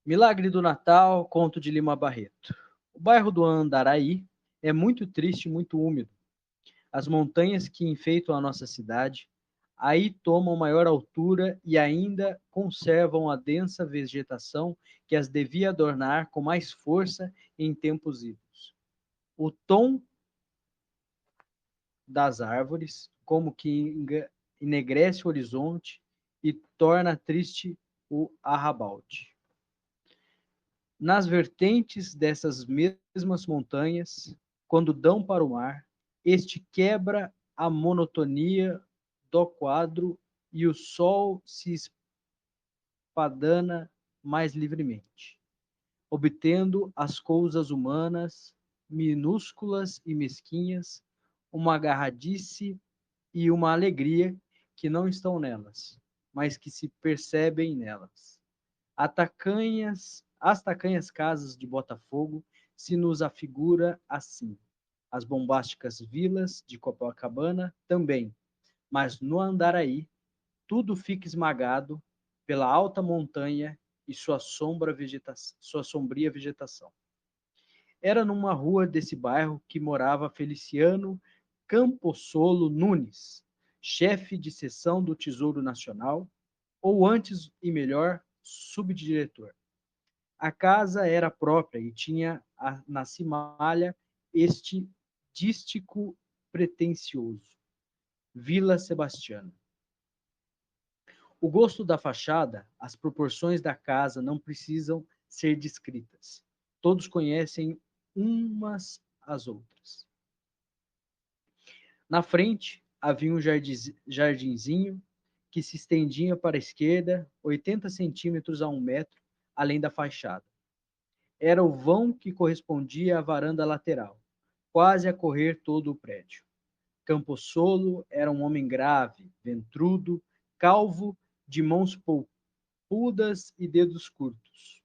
Milagre do Natal, conto de Lima Barreto. O bairro do Andaraí é muito triste e muito úmido. As montanhas que enfeitam a nossa cidade aí tomam maior altura e ainda conservam a densa vegetação que as devia adornar com mais força em tempos idos. O tom das árvores, como que enegrece o horizonte e torna triste o arrabalde. Nas vertentes dessas mesmas montanhas, quando dão para o mar, este quebra a monotonia do quadro e o sol se espadana mais livremente, obtendo as coisas humanas, minúsculas e mesquinhas, uma agarradice e uma alegria que não estão nelas, mas que se percebem nelas. As tacanhas casas de Botafogo se nos afigura assim. As bombásticas vilas de Copacabana também, mas no Andaraí tudo fica esmagado pela alta montanha e sua sombria vegetação. Era numa rua desse bairro que morava Feliciano Campossolo Nunes, chefe de seção do Tesouro Nacional, ou antes e melhor, subdiretor. A casa era própria e tinha na cimalha este dístico pretensioso, Vila Sebastiana. O gosto da fachada, as proporções da casa não precisam ser descritas. Todos conhecem umas às outras. Na frente havia um jardinzinho que se estendia para a esquerda 80 centímetros a 1 metro, além da fachada. Era o vão que correspondia à varanda lateral, quase a correr todo o prédio. Campossolo era um homem grave, ventrudo, calvo, de mãos poupudas e dedos curtos.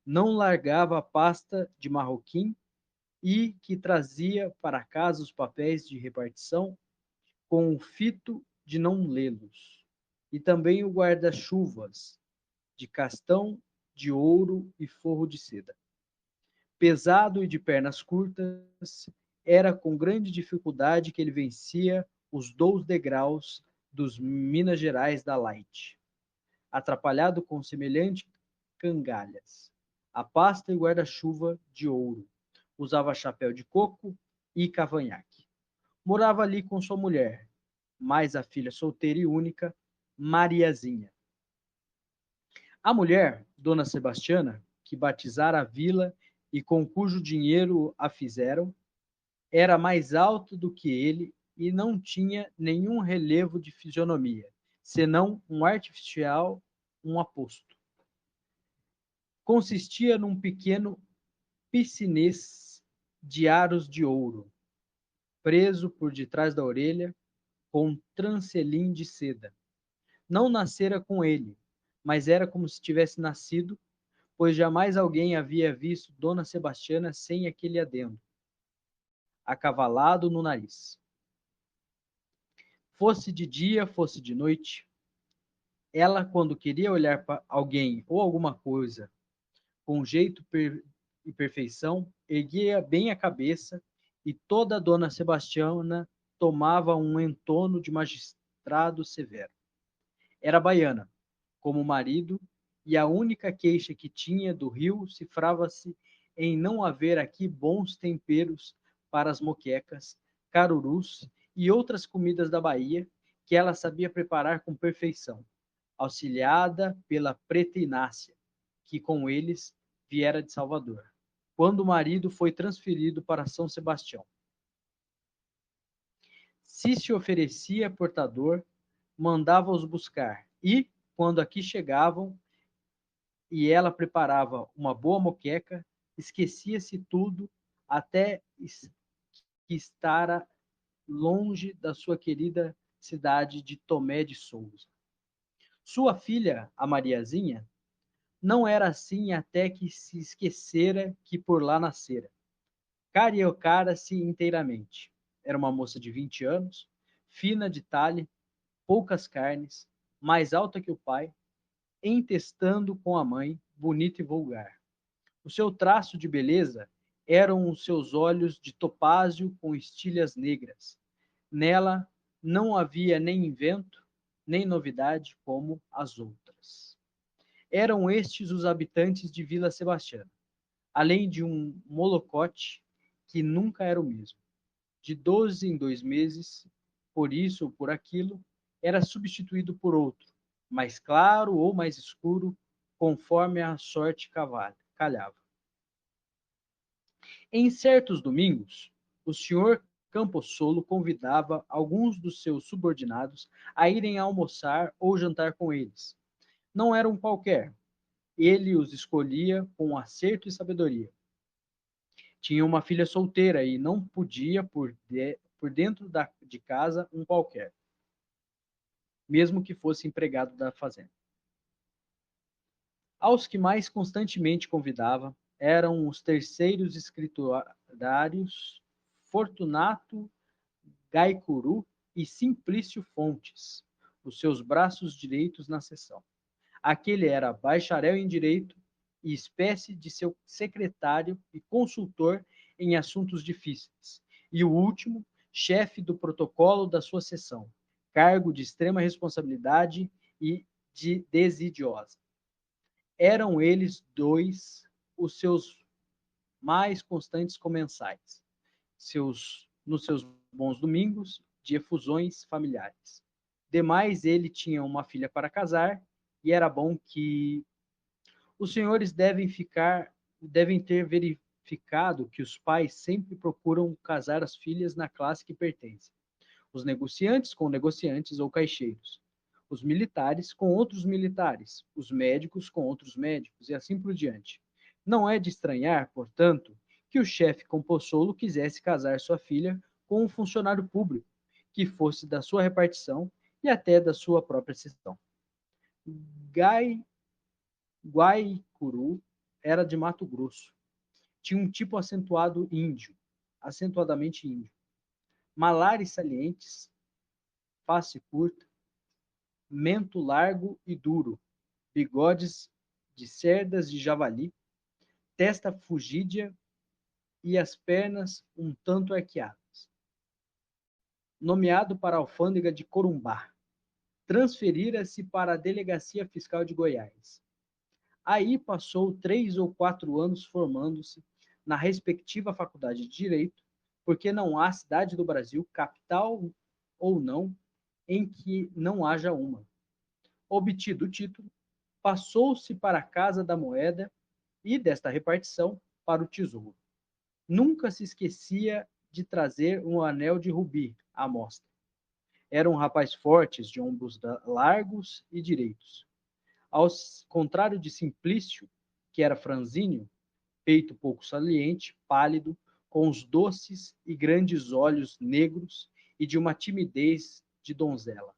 Não largava a pasta de marroquim e que trazia para casa os papéis de repartição com o fito de não lê-los. E também o guarda-chuvas de castão, de ouro e forro de seda. Pesado e de pernas curtas, era com grande dificuldade que ele vencia os 2 degraus dos Minas Gerais da Light, atrapalhado com semelhante cangalhas. A pasta e o guarda-chuva de ouro. Usava chapéu de coco e cavanhaque. Morava ali com sua mulher, mais a filha solteira e única, Mariazinha. A mulher, Dona Sebastiana, que batizara a vila e com cujo dinheiro a fizeram, era mais alta do que ele e não tinha nenhum relevo de fisionomia, senão um artificial, um aposto. Consistia num pequeno piscinês de aros de ouro, preso por detrás da orelha com um trancelim de seda. Não nascera com ele, mas era como se tivesse nascido, pois jamais alguém havia visto Dona Sebastiana sem aquele adendo, acavalado no nariz. Fosse de dia, fosse de noite, ela, quando queria olhar para alguém ou alguma coisa com jeito e perfeição, erguia bem a cabeça e toda a Dona Sebastiana tomava um entono de magistrado severo. Era baiana, como o marido, e a única queixa que tinha do Rio cifrava-se em não haver aqui bons temperos para as moquecas, carurus e outras comidas da Bahia que ela sabia preparar com perfeição, auxiliada pela preta Inácia, que com eles viera de Salvador, quando o marido foi transferido para São Sebastião. Se oferecia portador, mandava-os buscar, e, quando aqui chegavam, e ela preparava uma boa moqueca, esquecia-se tudo, até que estara longe da sua querida cidade de Tomé de Souza. Sua filha, a Mariazinha, não era assim até que se esquecera que por lá nascera. Cariocara-se inteiramente. Era uma moça de 20 anos, fina de talhe, poucas carnes, mais alta que o pai, entestando com a mãe, bonita e vulgar. O seu traço de beleza eram os seus olhos de topázio com estilhas negras. Nela não havia nem invento, nem novidade como as outras. Eram estes os habitantes de Vila Sebastiana, além de um molocote que nunca era o mesmo. De 12 em 2 meses, por isso ou por aquilo, era substituído por outro, mais claro ou mais escuro, conforme a sorte calhava. Em certos domingos, o senhor Campossolo convidava alguns dos seus subordinados a irem almoçar ou jantar com eles. Não eram qualquer, ele os escolhia com acerto e sabedoria. Tinha uma filha solteira e não podia por dentro de casa um qualquer, mesmo que fosse empregado da fazenda. Aos que mais constantemente convidava eram os terceiros escriturários Fortunato Gaicuru e Simplício Fontes, os seus braços direitos na sessão. Aquele era bacharel em direito e espécie de seu secretário e consultor em assuntos difíceis. E o último, chefe do protocolo da sua sessão, cargo de extrema responsabilidade e de desidiosa. Eram eles dois os seus mais constantes comensais, nos seus bons domingos de efusões familiares. Demais, ele tinha uma filha para casar, e era bom que os senhores devem ter verificado que os pais sempre procuram casar as filhas na classe que pertencem. Os negociantes com negociantes ou caixeiros, os militares com outros militares, os médicos com outros médicos e assim por diante. Não é de estranhar, portanto, que o chefe Compossolo quisesse casar sua filha com um funcionário público, que fosse da sua repartição e até da sua própria seção. Gai Guaicuru era de Mato Grosso. Tinha um tipo acentuadamente índio. Malares salientes, face curta, mento largo e duro, bigodes de cerdas de javali, testa fugídia e as pernas um tanto arqueadas. Nomeado para a alfândega de Corumbá, transferira-se para a Delegacia Fiscal de Goiás. Aí passou 3 ou 4 anos formando-se na respectiva faculdade de Direito, porque não há cidade do Brasil, capital ou não, em que não haja uma. Obtido o título, passou-se para a Casa da Moeda e, desta repartição, para o Tesouro. Nunca se esquecia de trazer um anel de rubi à mostra. Era um rapaz forte, de ombros largos e direitos. Ao contrário de Simplício, que era franzíneo, peito pouco saliente, pálido, com os doces e grandes olhos negros e de uma timidez de donzela.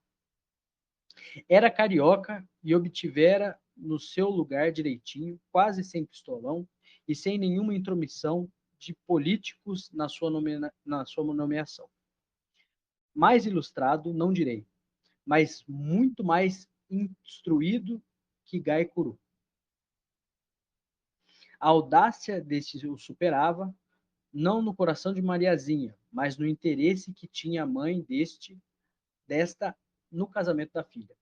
Era carioca e obtivera no seu lugar direitinho, quase sem pistolão e sem nenhuma intromissão de políticos na sua nomeação. Mais ilustrado, não direi, mas muito mais instruído que Gaicuru. A audácia deste o superava, não no coração de Mariazinha, mas no interesse que tinha a mãe desta no casamento da filha.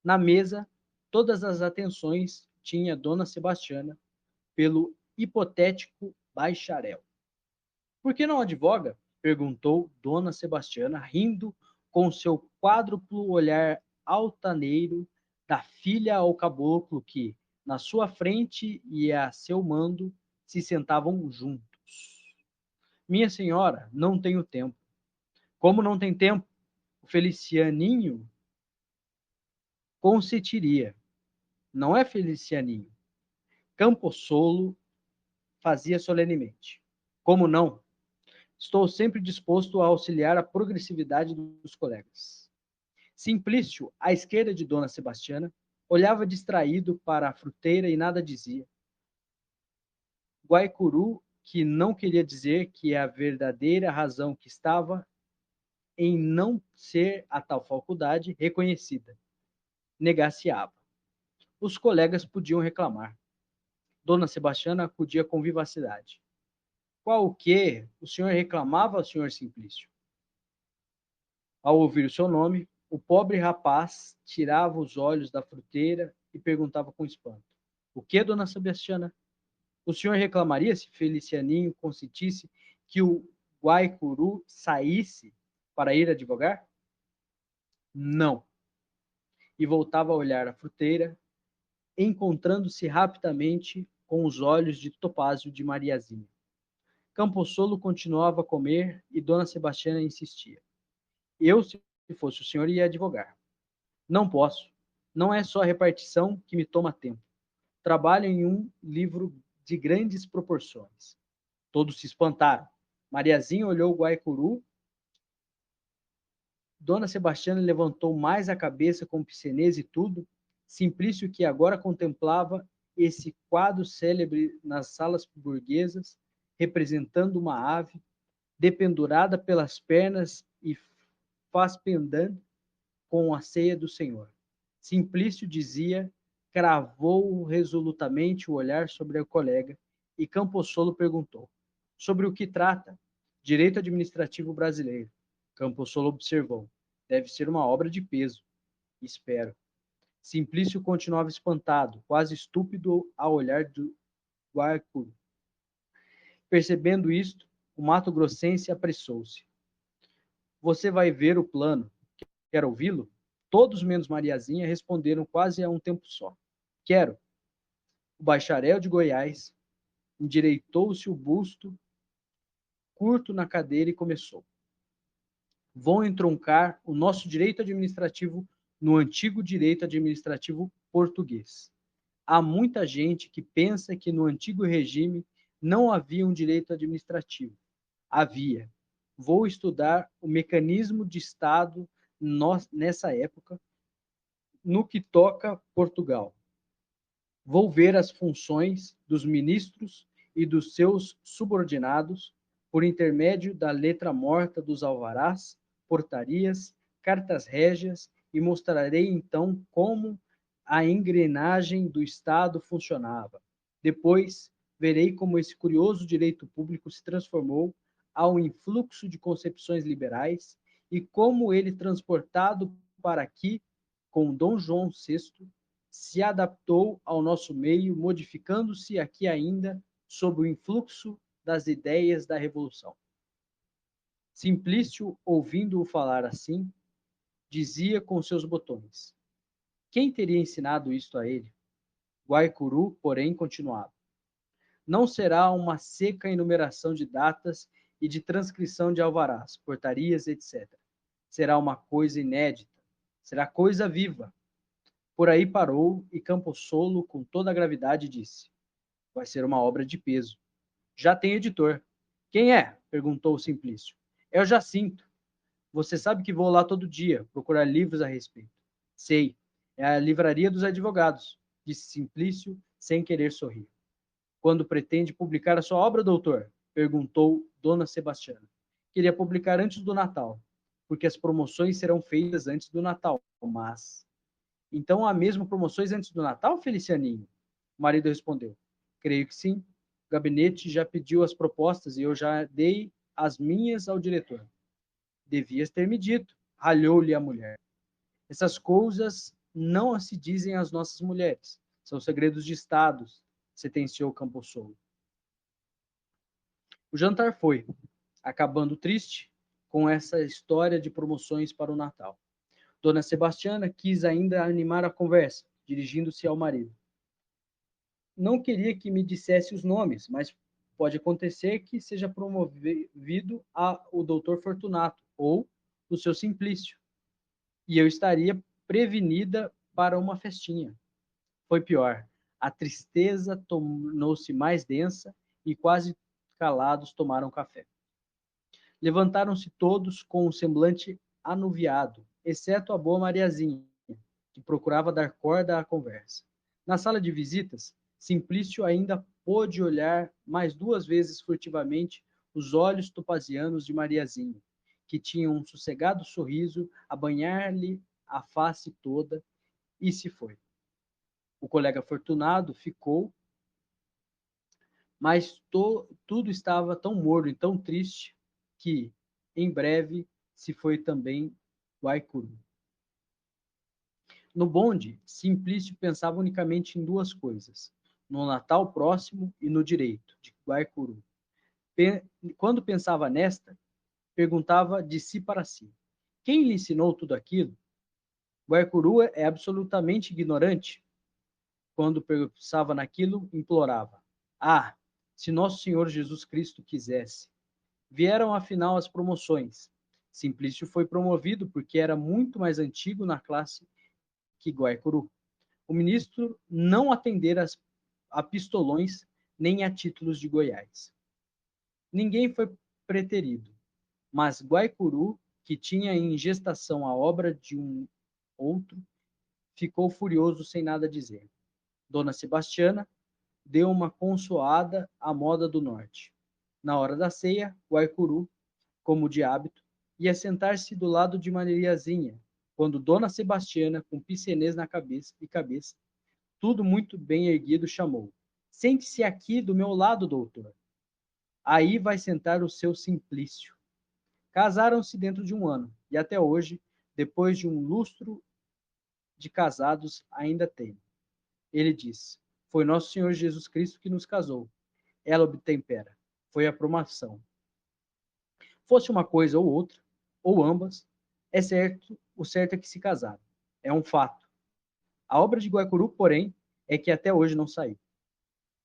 Na mesa, todas as atenções tinha Dona Sebastiana pelo hipotético bacharel. Por que não advoga? Perguntou Dona Sebastiana, rindo com seu quádruplo olhar altaneiro da filha ao caboclo que, na sua frente e a seu mando, se sentavam juntos. Minha senhora, não tenho tempo. Como não tem tempo? O Felicianinho consentiria. Não é Felicianinho. Campossolo fazia solenemente. Como não? Estou sempre disposto a auxiliar a progressividade dos colegas. Simplício, à esquerda de Dona Sebastiana, olhava distraído para a fruteira e nada dizia. Guaicuru, que não queria dizer que a verdadeira razão que estava em não ser a tal faculdade reconhecida, negaciava. os colegas podiam reclamar. Dona Sebastiana acudia com vivacidade. Qual o quê? O senhor reclamava, senhor Simplício? Ao ouvir o seu nome, o pobre rapaz tirava os olhos da fruteira e perguntava com espanto. O que, dona Sebastiana? O senhor reclamaria se Felicianinho consentisse que o Guaicuru saísse para ir advogar? Não. E voltava a olhar a fruteira, encontrando-se rapidamente com os olhos de topázio de Mariazinha. Campossolo continuava a comer e dona Sebastiana insistia. Eu, se fosse o senhor, ia advogar. Não posso. Não é só a repartição que me toma tempo. Trabalho em um livro de grandes proporções. Todos se espantaram. Mariazinha olhou o Guaicuru. Dona Sebastiana levantou mais a cabeça com piscenez e tudo. Simplício, que agora contemplava esse quadro célebre nas salas burguesas, representando uma ave, dependurada pelas pernas e faspendando com a ceia do Senhor. Simplício dizia, cravou resolutamente o olhar sobre o colega e Campossolo perguntou: sobre o que trata? Direito administrativo brasileiro. Campossolo observou: deve ser uma obra de peso. Espero. Simplício continuava espantado, quase estúpido ao olhar do Guaicuru. Percebendo isto, o mato-grossense apressou-se. Você vai ver o plano. Quer ouvi-lo? Todos menos Mariazinha responderam quase a um tempo só. Quero. O bacharel de Goiás endireitou-se o busto curto na cadeira e começou. Vão entroncar o nosso direito administrativo no antigo direito administrativo português. Há muita gente que pensa que no antigo regime não havia um direito administrativo. Havia. Vou estudar o mecanismo de Estado nessa época, no que toca Portugal. Vou ver as funções dos ministros e dos seus subordinados por intermédio da letra morta dos alvarás, portarias, cartas régias e mostrarei então como a engrenagem do Estado funcionava. Depois, verei como esse curioso direito público se transformou ao influxo de concepções liberais e como ele, transportado para aqui com Dom João VI, se adaptou ao nosso meio, modificando-se aqui ainda sob o influxo das ideias da Revolução. Simplício, ouvindo-o falar assim, dizia com seus botões: quem teria ensinado isto a ele? Guaicuru, porém, continuava: não será uma seca enumeração de datas e de transcrição de alvarás, portarias, etc. Será uma coisa inédita, será coisa viva. Por aí parou e Campossolo, com toda a gravidade, disse: vai ser uma obra de peso. Já tem editor. Quem é? Perguntou o Simplício. É o Jacinto. Você sabe que vou lá todo dia procurar livros a respeito. Sei. É a livraria dos advogados, disse Simplício, sem querer sorrir. Quando pretende publicar a sua obra, doutor? Perguntou Dona Sebastiana. Queria publicar antes do Natal, porque as promoções serão feitas antes do Natal, mas... Então há mesmo promoções antes do Natal, Felicianinho? O marido respondeu: creio que sim. O gabinete já pediu as propostas e eu já dei as minhas ao diretor. Devias ter me dito, ralhou-lhe a mulher. Essas coisas não se dizem às nossas mulheres. São segredos de Estado, sentenciou Campossolo. O jantar foi, acabando triste com essa história de promoções para o Natal. Dona Sebastiana quis ainda animar a conversa, dirigindo-se ao marido. Não queria que me dissesse os nomes, mas pode acontecer que seja promovido o doutor Fortunato ou o seu Simplício, e eu estaria prevenida para uma festinha. Foi pior. A tristeza tornou-se mais densa e quase calados tomaram café. Levantaram-se todos com um semblante anuviado, exceto a boa Mariazinha, que procurava dar corda à conversa. Na sala de visitas, Simplício ainda pôde olhar mais duas vezes furtivamente os olhos topazianos de Mariazinha, que tinham um sossegado sorriso a banhar-lhe a face toda, e se foi. O colega afortunado ficou, mas tudo estava tão morno e tão triste que, em breve, se foi também Guaicuru. No bonde, Simplício pensava unicamente em duas coisas: no Natal próximo e no direito de Guaicuru. Quando pensava nesta, perguntava de si para si: quem lhe ensinou tudo aquilo? Guaicuru é absolutamente ignorante? Quando pensava naquilo, implorava: ah, se nosso Senhor Jesus Cristo quisesse. Vieram afinal as promoções. Simplício foi promovido porque era muito mais antigo na classe que Guaicuru. O ministro não atendera a pistolões nem a títulos de Goiás. Ninguém foi preterido, mas Guaicuru, que tinha em gestação a obra de um outro, ficou furioso sem nada dizer. Dona Sebastiana deu uma consoada à moda do norte. Na hora da ceia, Guaicuru, como de hábito, ia sentar-se do lado de Mariazinha, quando Dona Sebastiana, com picenez na cabeça, tudo muito bem erguido, chamou: sente-se aqui do meu lado, doutor. Aí vai sentar o seu Simplício. Casaram-se dentro de um ano, e até hoje, depois de um lustro de casados, ainda tem. Ele diz: foi nosso Senhor Jesus Cristo que nos casou. Ela obtempera: foi a promoção. Fosse uma coisa ou outra, ou ambas, é certo, o certo é que se casaram. É um fato. A obra de Guaicuru, porém, é que até hoje não saiu.